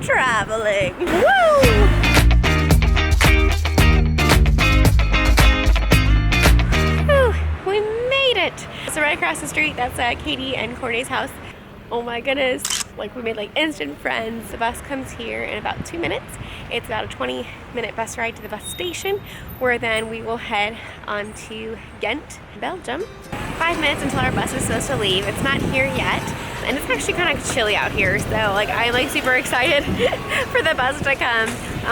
traveling. Woo! We made it. So right across the street, that's Katie and Corey's house. Oh my goodness. Like we made like instant friends. The bus comes here in about 2 minutes. It's about a 20-minute bus ride to the bus station, where then we will head on to Ghent, Belgium. 5 minutes until our bus is supposed to leave. It's not here yet. And it's actually kind of chilly out here, so like I'm like super excited for the bus to come,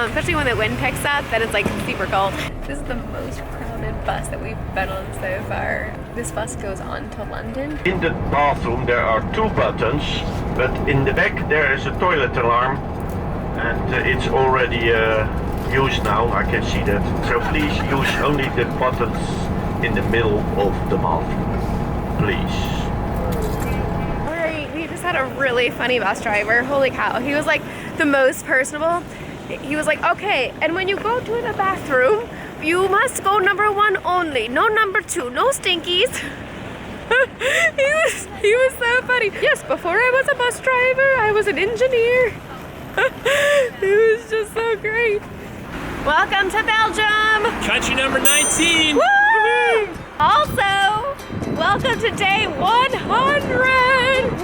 especially when the wind picks up, then it's like super cold. This is the most crowded bus that we've been on so far. This bus goes on to London. In the bathroom there are 2 buttons, but in the back there is a toilet alarm, and it's already used now, I can see that. So please use only the buttons in the middle of the bathroom, please. Had a really funny bus driver. Holy cow, he was like the most personable. He was like, okay, and when you go to the bathroom, you must go number 1 only, no number 2, no stinkies. he was so funny. Yes, before I was a bus driver, I was an engineer. It was just so great. Welcome to Belgium. Country number 19. Woo! Also, welcome to day 100.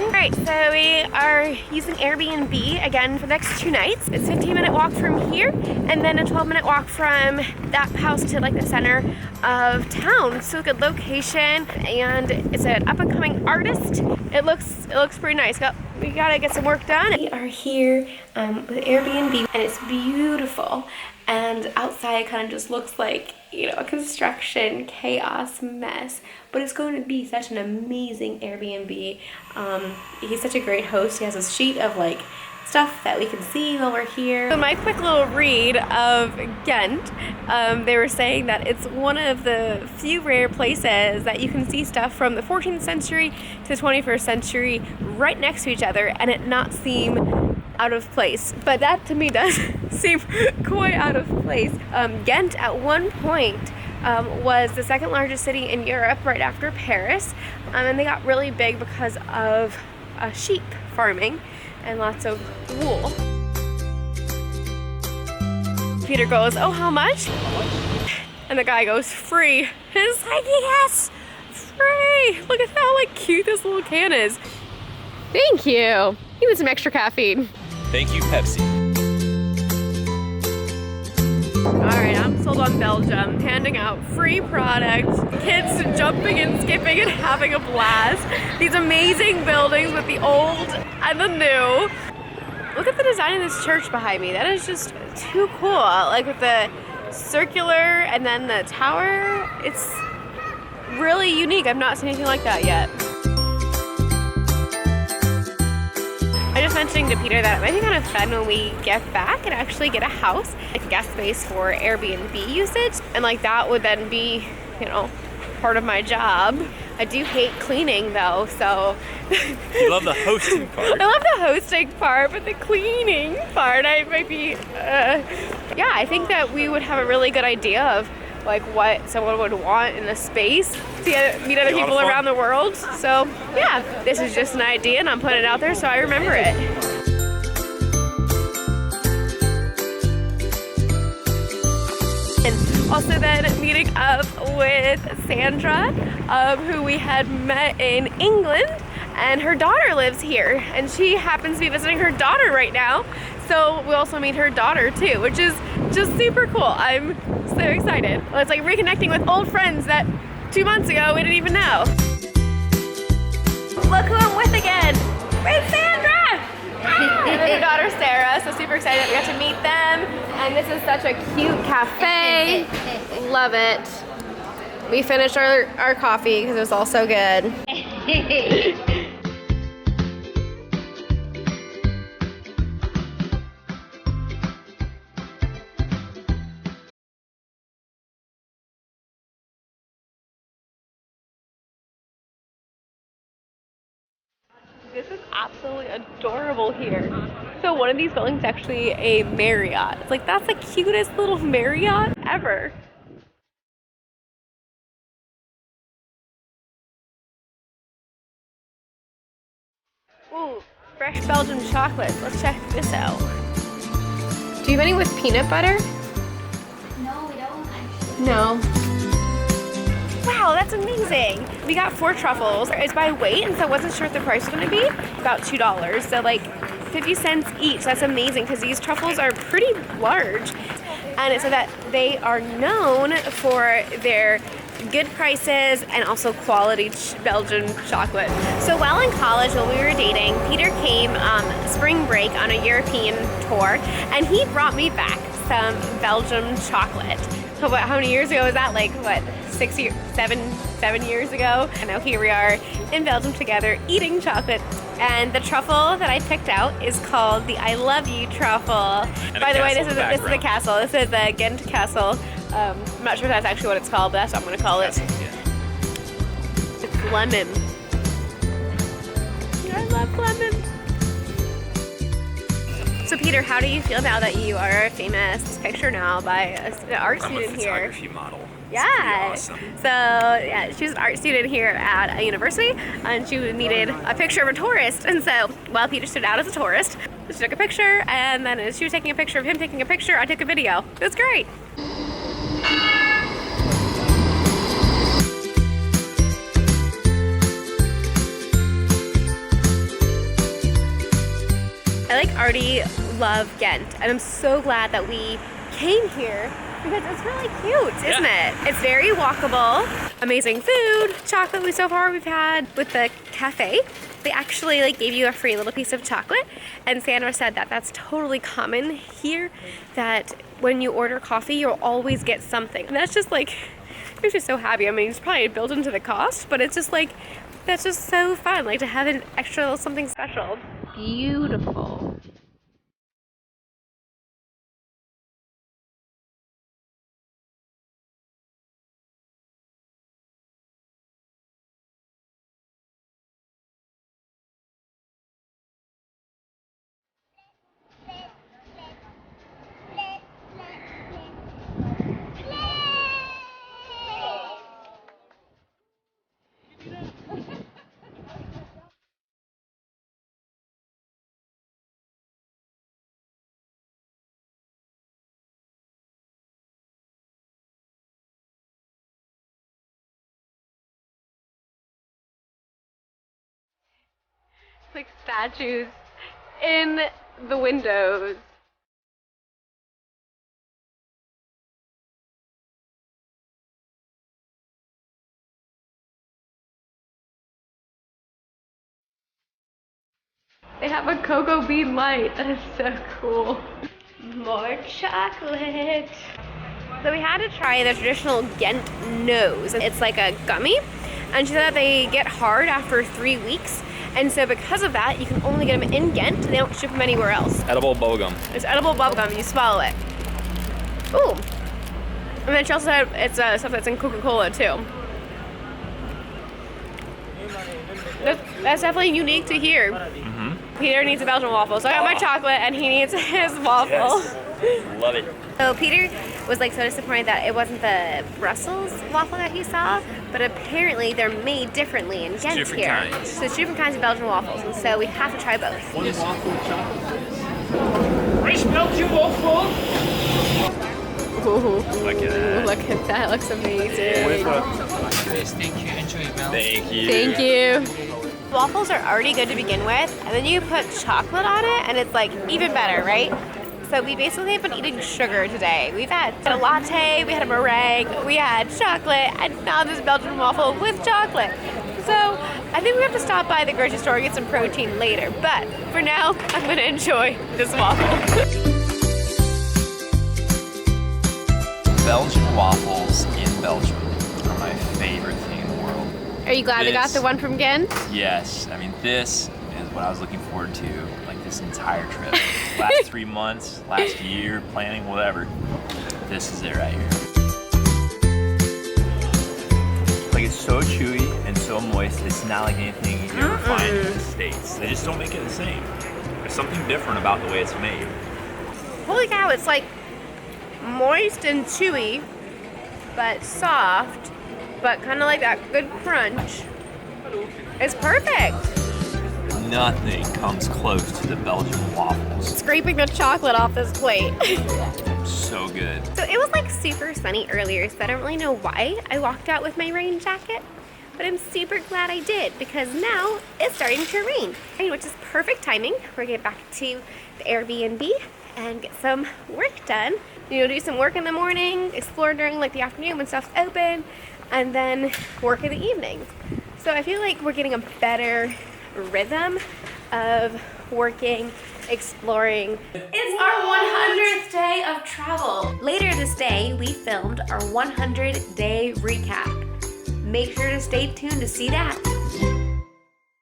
Alright, so we are using Airbnb again for the next 2 nights. It's a 15-minute walk from here, and then a 12-minute walk from that house to like the center of town. So good location, and it's an up-and-coming artist. It looks pretty nice. We gotta get some work done. We are here with Airbnb, and it's beautiful. And outside kind of just looks like, you know, a construction chaos mess, but it's going to be such an amazing Airbnb. He's such a great host. He has a sheet of like stuff that we can see while we're here. So my quick little read of Ghent, they were saying that it's one of the few rare places that you can see stuff from the 14th century to the 21st century right next to each other and it not seem out of place. But that to me does seem quite out of place. Ghent at one point was the 2nd largest city in Europe right after Paris, and they got really big because of sheep farming and lots of wool. Peter goes, oh, how much? And the guy goes, free. He's like, yes, free. Look at how like cute this little can is. Thank you. Give me some extra caffeine. Thank you, Pepsi. Alright, I'm sold on Belgium, handing out free products, kids jumping and skipping and having a blast. These amazing buildings with the old and the new. Look at the design of this church behind me. That is just too cool. Like with the circular and then the tower. It's really unique. I've not seen anything like that yet. I'm just mentioning to Peter that it might be kind of fun when we get back and actually get a house, like a guest space for Airbnb usage. And like that would then be, you know, part of my job. I do hate cleaning though, so. You love the hosting part. I love the hosting part, but the cleaning part, I might be, yeah, I think that we would have a really good idea of like what someone would want in a space to meet other people around the world. So yeah, this is just an idea and I'm putting it out there so I remember it. And also then meeting up with Sandra, who we had met in England, and her daughter lives here and she happens to be visiting her daughter right now. So we also meet her daughter too, which is just super cool. I'm so excited. Well, it's like reconnecting with old friends that 2 months ago we didn't even know. Look who I'm with again. It's Sandra! And then her daughter Sarah, so super excited that we got to meet them. And this is such a cute cafe. Love it. We finished our coffee because it was all so good. This is absolutely adorable here. So one of these buildings is actually a Marriott. It's like, that's the cutest little Marriott ever. Ooh, fresh Belgian chocolate. Let's check this out. Do you have any with peanut butter? No, we don't actually. No. Wow, that's amazing. We got 4 truffles. It's by weight, and so I wasn't sure what the price was gonna be. About $2, so like 50 cents each. That's amazing because these truffles are pretty large. And it said that they are known for their good prices and also quality Belgian chocolate. So while in college, when we were dating, Peter came spring break on a European tour, and he brought me back some Belgian chocolate. So how many years ago was that? Like what, 7 years ago? And now here we are in Belgium together eating chocolate. And the truffle that I picked out is called the I Love You truffle. By the way, this is the castle. This is the Ghent castle. I'm not sure if that's actually what it's called, but that's what I'm gonna call it. It's lemon. I love lemon. So Peter, how do you feel now that you are a famous picture now by an art student here? I'm a photography model. Yeah. It's pretty awesome. So yeah, she's an art student here at a university, and she needed a picture of a tourist. And so while Peter stood out as a tourist, she took a picture, and then as she was taking a picture of him taking a picture, I took a video. It was great. I already love Ghent, and I'm so glad that we came here because it's really cute, isn't it? It's very walkable, amazing food, chocolate so far we've had with the cafe. They actually gave you a free little piece of chocolate, and Sandra said that that's totally common here, that when you order coffee, you'll always get something. And that's just makes me so happy. I mean, it's probably built into the cost, but it's just that's just so fun, to have an extra little something special. Beautiful. Like statues in the windows. They have a cocoa bean light. That is so cool. More chocolate. So we had to try the traditional Ghent nose. It's like a gummy, and she said that they get hard after 3 weeks. And so because of that, you can only get them in Ghent. They don't ship them anywhere else. Edible bubblegum. It's edible bubblegum. You swallow it. Ooh. And then she also said it's stuff that's in Coca-Cola too. That's definitely unique to here. Mm-hmm. Peter needs a Belgian waffle, so I got my chocolate, and he needs his waffle. Yes. Love it. So Peter was so disappointed that it wasn't the Brussels waffle that he saw, but apparently they're made differently in Ghent different here. kinds. So it's 2 different kinds of Belgian waffles, and so we have to try both. One waffle with chocolate. Fresh Belgian waffle. Ooh, Look at that. look at that, looks amazing. Yes, Thank you. Enjoy your meal. thank you. Thank you. Waffles are already good to begin with, and then you put chocolate on it, and it's even better, right? So we basically have been eating sugar today. We've had a latte, we had a meringue, we had chocolate, and now this Belgian waffle with chocolate. So I think we have to stop by the grocery store and get some protein later. But for now, I'm gonna enjoy this waffle. Belgian waffles in Belgium are my favorite thing in the world. Are you glad we got the one from Ghent? Yes, I mean this is what I was looking forward to this entire trip. Last 3 months, last year, planning, whatever. This is it right here. It's so chewy and so moist. It's not like anything you ever find in the States. They just don't make it the same. There's something different about the way it's made. Holy cow, it's moist and chewy, but soft, but kind of that good crunch. It's perfect. nothing comes close to the Belgian waffles. Scraping the chocolate off this plate. So good. So it was like super sunny earlier, so I don't really know why I walked out with my rain jacket, but I'm super glad I did because now it's starting to rain, which is perfect timing. We're gonna get back to the Airbnb and get some work done. You know, do some work in the morning, explore during like the afternoon when stuff's open, and then work in the evenings. So I feel like we're getting a better rhythm of working, exploring. It's our 100th day of travel. Later this day, we filmed our 100-day recap. Make sure to stay tuned to see that.